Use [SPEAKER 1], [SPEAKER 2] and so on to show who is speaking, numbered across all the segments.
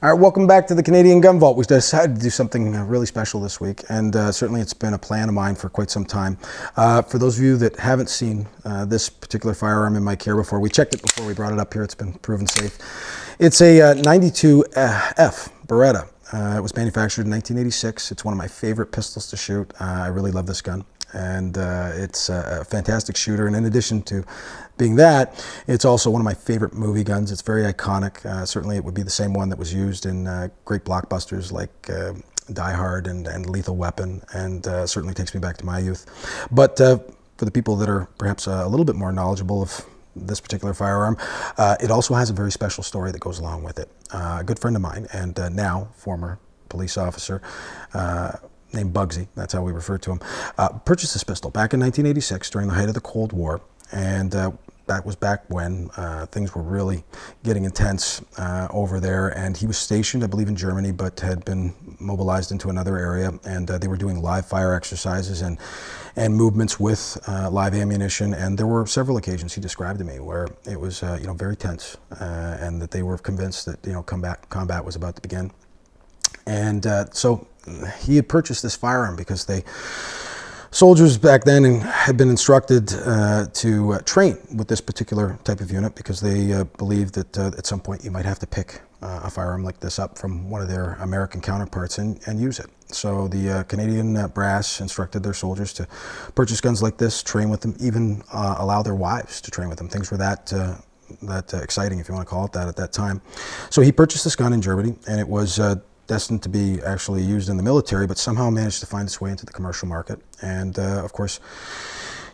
[SPEAKER 1] All right, welcome back to the Canadian Gun Vault. We decided to do something really special this week, and certainly it's been a plan of mine for quite some time. For those of you that haven't seen this particular firearm in my care before, we checked it before we brought it up here. It's been proven safe. It's a 92F Beretta. It was manufactured in 1986. It's one of my favorite pistols to shoot. I really love this gun. And it's a fantastic shooter, and in addition to being that, it's also one of my favorite movie guns. It's very iconic. Certainly it would be the same one that was used in great blockbusters like Die Hard and Lethal Weapon, and certainly takes me back to my youth. But for the people that are perhaps a little bit more knowledgeable of this particular firearm, it also has a very special story that goes along with it. A good friend of mine, and now former police officer, named Bugsy, that's how we refer to him, purchased this pistol back in 1986 during the height of the Cold War, and that was back when things were really getting intense over there, and he was stationed, I believe, in Germany, but had been mobilized into another area, and they were doing live fire exercises and movements with live ammunition, and there were several occasions he described to me where it was very tense, and that they were convinced that combat was about to begin. And so he had purchased this firearm because soldiers back then had been instructed to train with this particular type of unit, because they believed that at some point you might have to pick a firearm like this up from one of their American counterparts and use it. So the Canadian brass instructed their soldiers to purchase guns like this, train with them, even allow their wives to train with them. Things were that exciting, if you want to call it that, at that time. So he purchased this gun in Germany, and it was destined to be actually used in the military, but somehow managed to find its way into the commercial market. And of course,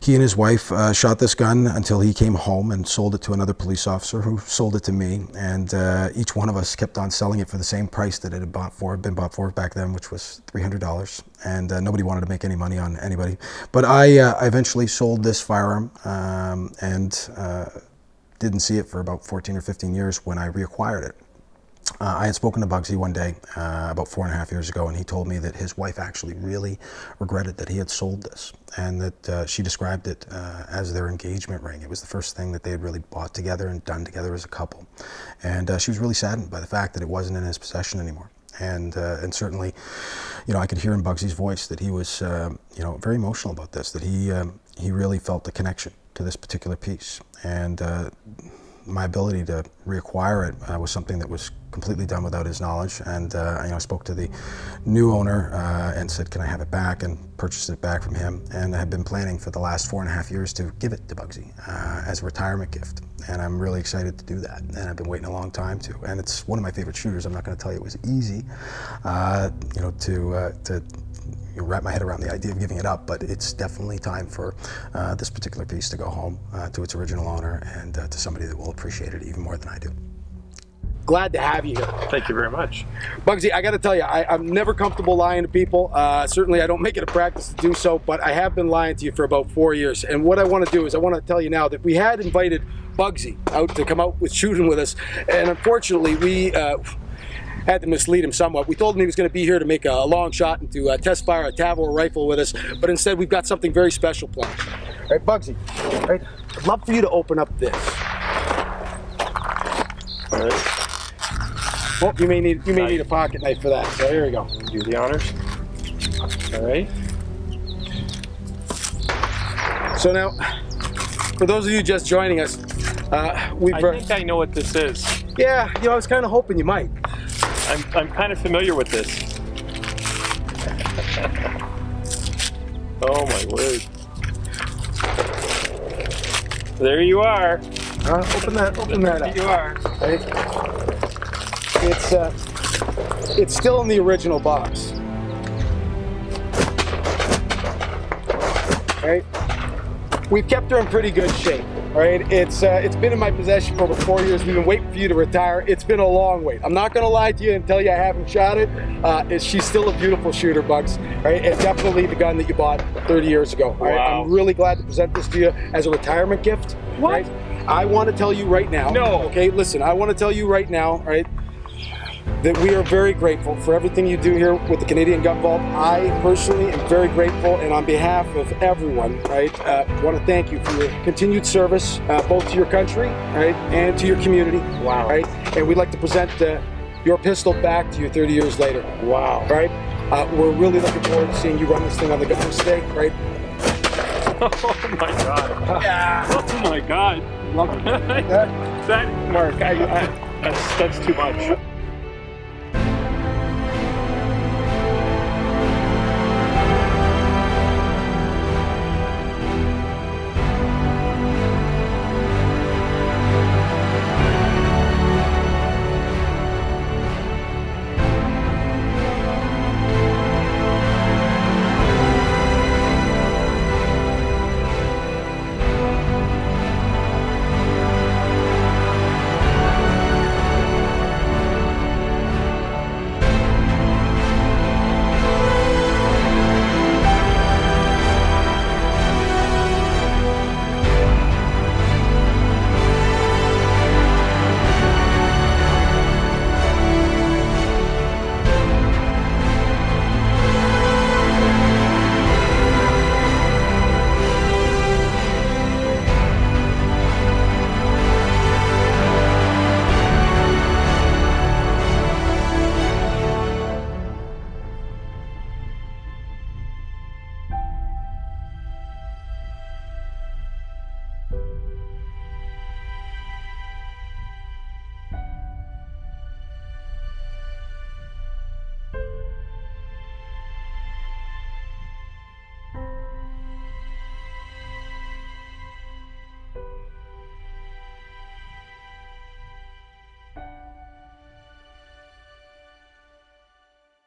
[SPEAKER 1] he and his wife shot this gun until he came home and sold it to another police officer, who sold it to me. And each one of us kept on selling it for the same price that it had been bought for back then, which was $300. And nobody wanted to make any money on anybody. But I eventually sold this firearm and didn't see it for about 14 or 15 years when I reacquired it. I had spoken to Bugsy one day about 4.5 years ago, and he told me that his wife actually really regretted that he had sold this, and that she described it as their engagement ring. It was the first thing that they had really bought together and done together as a couple. And she was really saddened by the fact that it wasn't in his possession anymore. And certainly, I could hear in Bugsy's voice that he was, very emotional about this, that he really felt a connection to this particular piece. And my ability to reacquire it was something that was completely done without his knowledge. And I spoke to the new owner and said, can I have it back, and purchased it back from him. And I had been planning for the last 4.5 years to give it to Bugsy as a retirement gift. And I'm really excited to do that. And I've been waiting a long time to. And it's one of my favorite shooters. I'm not going to tell you it was easy, to wrap my head around the idea of giving it up, but it's definitely time for this particular piece to go home to its original owner, and to somebody that will appreciate it even more than I do. Glad to have you here.
[SPEAKER 2] Thank you very much.
[SPEAKER 1] Bugsy, I got to tell you, I'm never comfortable lying to people. Certainly I don't make it a practice to do so, but I have been lying to you for about 4 years. And what I want to do is I want to tell you now that we had invited Bugsy out to come out with shooting with us, and unfortunately we had to mislead him somewhat. We told him he was going to be here to make a long shot and to test fire a Tavor rifle with us, but instead we've got something very special planned. All right, Bugsy, all right, I'd love for you to open up this.
[SPEAKER 2] All right.
[SPEAKER 1] Well, you may need a pocket knife for that, so here we go.
[SPEAKER 2] Do the honors. All right. So
[SPEAKER 1] now, for those of you just joining us,
[SPEAKER 2] I think I know what this is.
[SPEAKER 1] Yeah, I was kind of hoping you might.
[SPEAKER 2] I'm kind of familiar with this. Oh my word. There you are.
[SPEAKER 1] Open that up.
[SPEAKER 2] There you are.
[SPEAKER 1] Right? It's still in the original box. Right? We've kept her in pretty good shape. Right? It's been in my possession for over 4 years. We've been waiting for you to retire. It's been a long wait. I'm not going to lie to you and tell you I haven't shot it. She's still a beautiful shooter, Bugs. Right? And definitely the gun that you bought 30 years ago. Wow. Right? I'm really glad to present this to you as a retirement gift.
[SPEAKER 2] What?
[SPEAKER 1] Right? I want to tell you right now.
[SPEAKER 2] No.
[SPEAKER 1] Okay, listen, I want to tell you right now, right, that we are very grateful for everything you do here with the Canadian Gun Vault. I personally am very grateful, and on behalf of everyone, right, want to thank you for your continued service, both to your country, right, and to your community.
[SPEAKER 2] Wow.
[SPEAKER 1] Right, and we'd like to present
[SPEAKER 3] your pistol back to you 30 years later.
[SPEAKER 2] Wow.
[SPEAKER 3] Right? We're really looking forward to seeing you run this thing on the gun stake, right?
[SPEAKER 2] Oh my god.
[SPEAKER 3] Yeah.
[SPEAKER 2] Oh my god.
[SPEAKER 3] Love it.
[SPEAKER 2] That Mark, that's too much.